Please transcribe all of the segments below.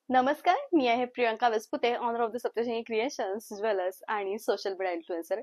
नमस्कार, मी आहे Priyanka Vispute, owner of the Saptashrungi creations, jewellers आणि सोशल मीडिया इन्फ्लुएन्सर.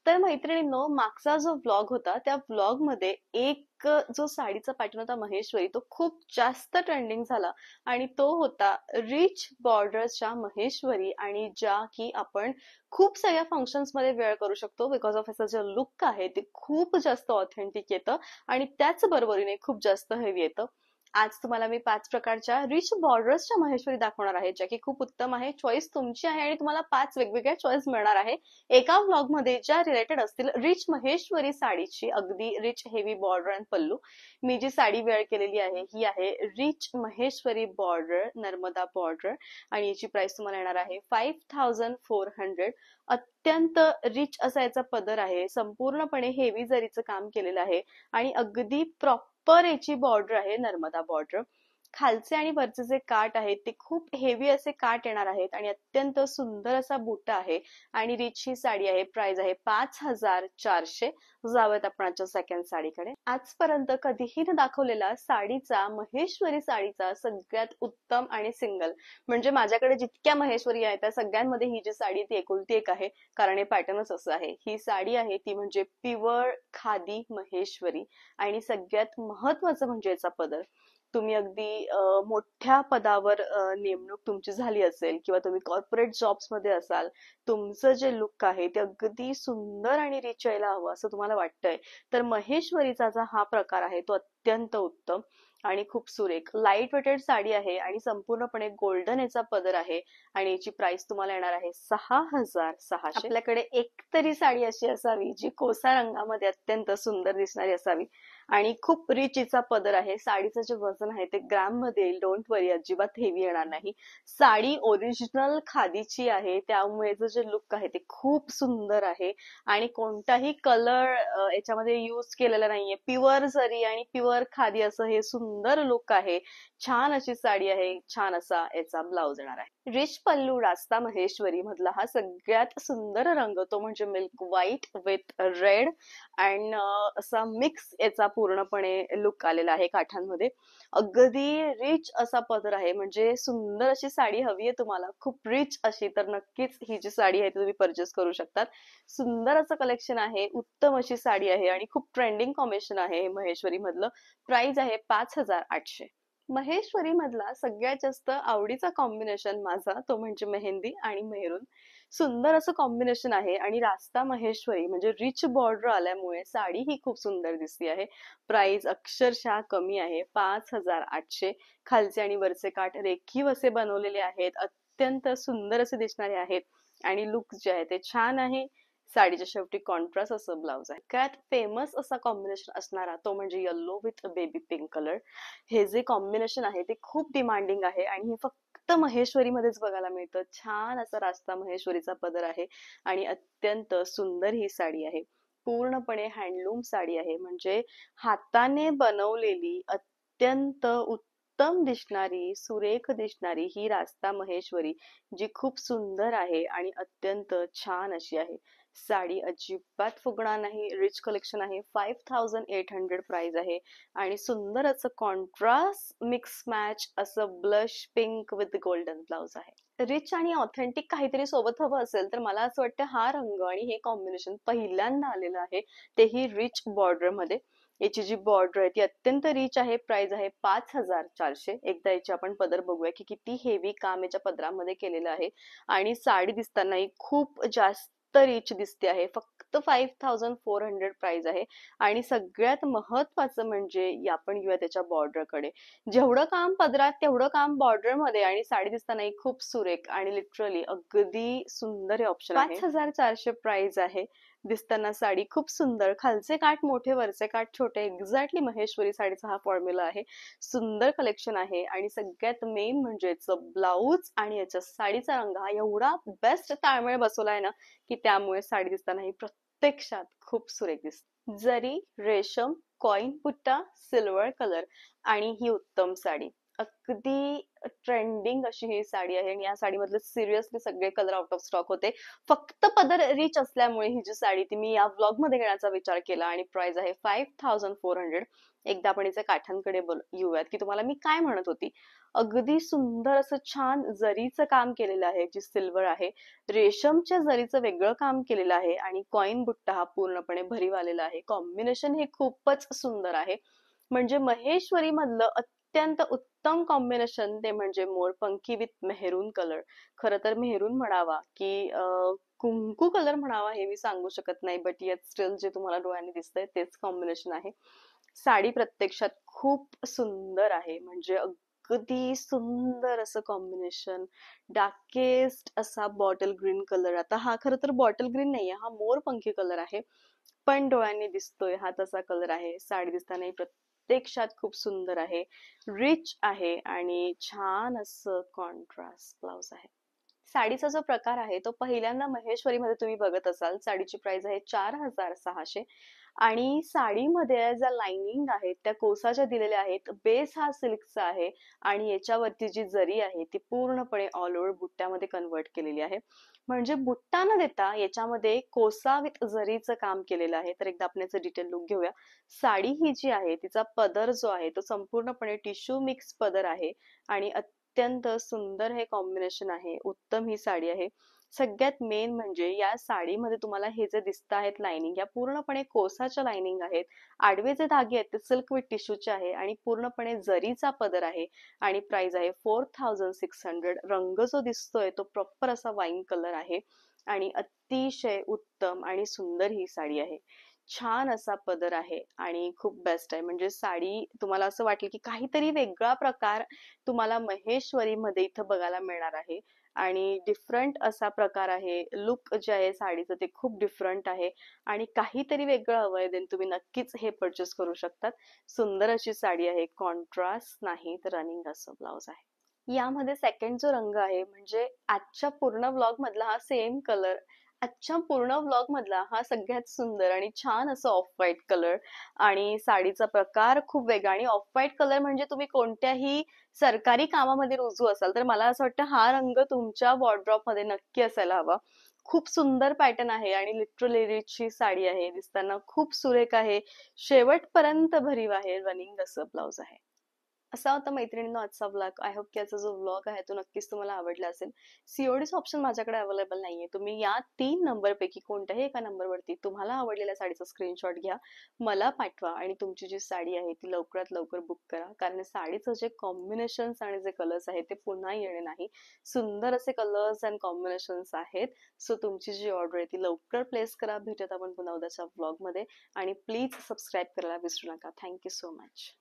तर मैत्रिणींनो, मागचा जो व्लॉग होता त्या व्लॉग मध्ये एक जो साडीचा पॅटर्न होता महेश्वरी, तो खूप जास्त ट्रेंडिंग झाला आणि तो होता रिच बॉर्डर्सच्या महेश्वरी, आणि ज्या की आपण खूप सगळ्या फंक्शन्स मध्ये वेअर करू शकतो. बिकॉज ऑफ याचं जे लुक आहे ते खूप जास्त ऑथेंटिक येतं आणि त्याच बरोबरीने खूप जास्त हेवी येतं. आज तुम्हाला मी 5 प्रकारच्या रिच बॉर्डर्सच्या महेश्वरी दाखवणार आहे, ज्या की खूप उत्तम आहे. चॉईस तुमची आहे आणि तुम्हाला 5 वेगवेगळ्या चॉईस मिळणार आहे एका व्लॉग मध्ये, ज्या रिलेटेड असतील रिच महेश्वरी साडीची, अगदी रिच हेवी बॉर्डर आणि पल्लू. मी जी साडी वेअर केलेली आहे ही आहे rich Maheshwari border, Narmada border, आणि याची प्राइस तुम्हाला येणार आहे 5400. अत्यंत रिच असा याचा पदर आहे, संपूर्णपणे हेवी जरीचं काम केलेलं आहे आणि अगदी प्रॉपर याची बॉर्डर आहे, नर्मदा बॉर्डर. खालचे आणि वरचे जे काठ आहेत ते खूप हेवी असे काठ येणार आहेत आणि अत्यंत सुंदर असा बुट्टा आहे. आणि रिच ही साडी आहे. प्राइस आहे 5400. जाऊयात आपण आजच्या सेकंड साडीकडे. आजपर्यंत कधीही न दाखवलेला साडीचा, महेश्वरी साडीचा सगळ्यात उत्तम आणि सिंगल, म्हणजे माझ्याकडे जितक्या महेश्वरी आहेत त्या सगळ्यांमध्ये ही जी साडी ती एकुलती एक आहे. कारण हे पॅटर्नच असं आहे. ही साडी आहे ती म्हणजे प्युअर खादी महेश्वरी. आणि सगळ्यात महत्वाचं म्हणजे याचा पदर. तुम्ही अगदी मोठ्या पदावर नेमणूक तुमची झाली असेल किंवा तुम्ही कॉर्पोरेट जॉब्स मध्ये असाल, तुमचं जे लुक आहे ते अगदी सुंदर आणि रिच यायला हवं असं तुम्हाला वाटतंय, तर महेश्वरीचा जो हा प्रकार आहे तो अत्यंत उत्तम आणि खूप सुरेख लाईट वेटेड साडी आहे आणि संपूर्णपणे गोल्डन याचा पदर आहे. आणि याची प्राइस तुम्हाला येणार आहे 6600. आपल्याकडे एक तरी साडी अशी असावी जी कोसा रंगामध्ये अत्यंत सुंदर दिसणारी असावी आणि खूप रिच हिचा पदर आहे. साडीचं जे वजन आहे ते ग्रॅम मध्ये येईल, डोंट वरी, अजिबात हेवी येणार नाही. साडी ओरिजिनल खादीची आहे, त्यामुळे जे लुक आहे ते खूप सुंदर आहे आणि कोणताही कलर याच्यामध्ये यूज केलेला नाहीये. प्युअर जरी आणि प्युअर खादी असं हे सुंदर लुक आहे. छान अशी साडी आहे. छान असा याचा ब्लाउज येणार आहे. रिच पल्लू रास्ता महेश्वरी मधला हा सगळ्यात सुंदर रंग, तो म्हणजे milk white with red and असा मिक्स याचा पूर्णपणे लुक आलेला आहे काठांमध्ये. अगदी रिच असा पदर आहे, म्हणजे सुंदर अशी साडी हवी आहे तुम्हाला खूप रिच अशी, तर नक्कीच ही जी साडी आहे ती तुम्ही परचेस करू शकतात. सुंदर असं कलेक्शन आहे, उत्तम अशी साडी आहे आणि खूप ट्रेंडिंग कॉम्बिनेशन आहे हे महेश्वरी मधलं. प्राइस आहे 5800. महेश्वरी मधला सगळ्यात जास्त आवडीचा कॉम्बिनेशन माझा तो म्हणजे मेहंदी आणि मेहरून. सुंदर असं कॉम्बिनेशन आहे आणि रास्ता महेश्वरी म्हणजे रिच बॉर्डर आल्यामुळे साडी ही खूप सुंदर दिसती आहे. प्राइस अक्षरशः कमी आहे 5800. खालचे आणि वरचे काठ रेखीव असे बनवलेले आहेत, अत्यंत सुंदर असे दिसणारे आहेत आणि लुक जे आहे ते छान आहे. साडीच्या शेवटी कॉन्ट्रास्ट असं ब्लाउज आहे. त्यात फेमस असा कॉम्बिनेशन असणारा तो म्हणजे yellow with baby pink colour. हे जे कॉम्बिनेशन आहे ते खूप डिमांडिंग आहे आणि हे फक्त महेश्वरी मध्येच बघायला मिळतं. छान असा रास्ता महेश्वरीचा पदर आहे आणि अत्यंत सुंदर ही साडी आहे. पूर्णपणे हँडलूम साडी आहे, म्हणजे हाताने बनवलेली अत्यंत उत्तम दिसणारी, सुरेख दिसणारी ही रास्ता महेश्वरी, जी खूप सुंदर आहे आणि अत्यंत छान अशी आहे. साडी अजिबात फुगणार नाही. रिच कलेक्शन आहे. 5800 प्राइस आहे आणि सुंदर असं कॉन्ट्रास्ट मिक्स मॅच असं blush pink with golden blouse आहे. रिच आणि ऑथेंटिक काहीतरी सोबत हवं असेल तर मला असं वाटतं हा रंग आणि हे कॉम्बिनेशन पहिल्यांदा आलेलं आहे, तेही रिच बॉर्डर मध्ये. याची जी बॉर्डर आहे ती अत्यंत रिच आहे. प्राइस आहे 5400. एकदा याची आपण पदर बघूया की किती हेवी काम याच्या पदरामध्ये केलेलं आहे आणि साडी दिसतानाही खूप जास्त रिच दिसते आहे. फक्त 5400 प्राइस आहे. आणि सगळ्यात महत्वाचं म्हणजे आपण घेऊया त्याच्या बॉर्डर कडे. जेवढं काम पदरात तेवढं काम बॉर्डर मध्ये आणि साडी दिसतानाही खूप सुरेख आणि लिटरली अगदी सुंदर ऑप्शन आहे. 5400 प्राइस आहे. दिसताना साडी खूप सुंदर, खालचे काठ मोठे वरचे काठ छोटे, एक्झॅक्टली महेश्वरी साडीचा हा फॉर्म्युला आहे. सुंदर कलेक्शन आहे आणि सगळ्यात मेन म्हणजे याचं ब्लाऊज आणि याच्या साडीचा रंग हा एवढा बेस्ट ताळमेळ बसवलाय ना की त्यामुळे साडी दिसताना ही प्रत्यक्षात खूप सुरेख दिसते. जरी, रेशम, कॉइन बुट्टा, सिल्वर कलर आणि ही उत्तम साडी. अगदी ट्रेंडिंग अशी ही साडी आहे आणि या साडीमधले सिरियसली सगळे कलर आउट ऑफ स्टॉक होते. फक्त पदर रिच असल्यामुळे ही जी साडी ती मी या व्लॉग मध्ये घेण्याचा विचार केला आणि प्राइस आहे 5400. एकदा आपण हिच्या काठांकडे येऊयात की तुम्हाला मी काय म्हणत होती. अगदी सुंदर असं छान जरीचं काम केलेलं आहे, जी सिल्वर आहे. रेशमच्या जरीचं वेगळं काम केलेलं आहे आणि कॉइन बुट्टा हा पूर्णपणे भरीव आलेला आहे. कॉम्बिनेशन हे खूपच सुंदर आहे. म्हणजे महेश्वरी मधलं अत्यंत उत्तम कॉम्बिनेशन ते म्हणजे मोरपंखी विथ मेहरून कलर. खरं तर मेहरून म्हणावा की कुंकू कलर म्हणावा हे मी सांगू शकत नाही, बट येत स्टील जे तुम्हाला डोळ्यांनी दिसतंय तेच कॉम्बिनेशन आहे. साडी प्रत्यक्षात खूप सुंदर आहे, म्हणजे अगदी सुंदर असं कॉम्बिनेशन. डार्केस्ट असा बॉटल ग्रीन कलर. आता हा खरं तर बॉटल ग्रीन नाहीये, हा मोरपंखी कलर आहे, पण डोळ्यांनी दिसतोय हा तसा कलर आहे. साडी दिसताना प्रत्यक्षात खूप सुंदर आहे, रिच आहे आणि छान असं कॉन्ट्रास्ट ब्लाउज आहे. साडीचा जो प्रकार आहे तो पहिल्यांदा महेश्वरी मध्ये तुम्ही बघत असाल. साडीची प्राइस आहे 4600 आणि साडीमध्ये ज्या लाइनिंग आहेत त्या कोसाच्या दिलेल्या आहेत. बेस हा सिल्कचा आहे आणि याच्यावरती जी जरी आहे ती पूर्णपणे ऑल ओव्हर बुट्ट्यामध्ये कन्वर्ट केलेली आहे. म्हणजे बुट्टा न देता याच्यामध्ये कोसा विथ जरीचं काम केलेलं आहे. तर एकदा आपण याचं डिटेल लुक घेऊया. साडी ही जी आहे तिचा पदर जो आहे तो संपूर्णपणे टिश्यू मिक्स पदर आहे आणि अत्यंत सुंदर हे कॉम्बिनेशन आहे. उत्तम ही साडी आहे. सगळ्यात मेन म्हणजे या साडीमध्ये तुम्हाला हे जे दिसत आहेत लाइनिंग, या पूर्णपणे कोसाच्या लाइनिंग आहेत. आडवे जे धागे आहेत ते सिल्क विथ टिश्यूचे आहे आणि पूर्णपणे जरीचा पदर आहे आणि प्राइस आहे 4600. रंग जो दिसतोय तो प्रॉपर असा वाईन कलर आहे आणि अतिशय उत्तम आणि सुंदर ही साडी आहे. छान असा पदर आहे आणि खूप बेस्ट आहे. म्हणजे साडी तुम्हाला असं वाटेल की काहीतरी वेगळा प्रकार तुम्हाला महेश्वरी मध्ये इथं बघायला मिळणार आहे आणि डिफरंट असा प्रकार आहे. लुक जे आहे साडीचं ते खूप डिफरंट आहे आणि काहीतरी वेगळं हवंय देन तुम्ही नक्कीच हे परचेस करू शकतात. सुंदर अशी साडी आहे, कॉन्ट्रास्ट नाही तर रनिंग असं ब्लाउज आहे. यामध्ये सेकंड जो रंग आहे म्हणजे आजच्या पूर्ण व्लॉग मधला हा सेम कलर. आजच्या पूर्ण व्लॉग मधला हा सगळ्यात सुंदर आणि छान असं ऑफ व्हाईट कलर आणि साडीचा प्रकार खूप वेगळा. आणि ऑफ व्हाईट कलर म्हणजे तुम्ही कोणत्याही सरकारी कामामध्ये रुजू असाल तर मला असं वाटतं हा रंग तुमच्या वॉर्डरोब मध्ये नक्की असायला हवा. खूप सुंदर पॅटर्न आहे आणि लिटरली साडी आहे, दिसताना खूप सुरेख आहे, शेवटपर्यंत भरीव आहे. रनिंग असं ब्लाउज आहे. असा होता मैत्रिणींनो आजचा व्लॉग. आय होप की याचा जो व्लॉग आहे तो नक्कीच तुम्हाला आवडला असेल. सीओडीचं ऑप्शन माझ्याकडे अवेलेबल नाहीये. तुम्ही या 3 नंबर पैकी कोणत्याही एका नंबरवरती तुम्हाला आवडलेल्या साडीचा स्क्रीनशॉट घ्या, मला पाठवा आणि तुमची जी साडी आहे ती लवकरात लवकर बुक करा. कारण साडीचं जे कॉम्बिनेशन्स आणि जे कलर्स आहेत ते पुन्हा येणे नाही. सुंदर असे कलर्स अँड कॉम्बिनेशन्स आहेत. सो तुमची जी ऑर्डर आहे ती लवकर प्लेस करा. भेटूयात आपण पुन्हा उद्याच्या व्लॉग मध्ये आणि प्लीज सबस्क्राईब करायला विसरू नका. Thank you so much.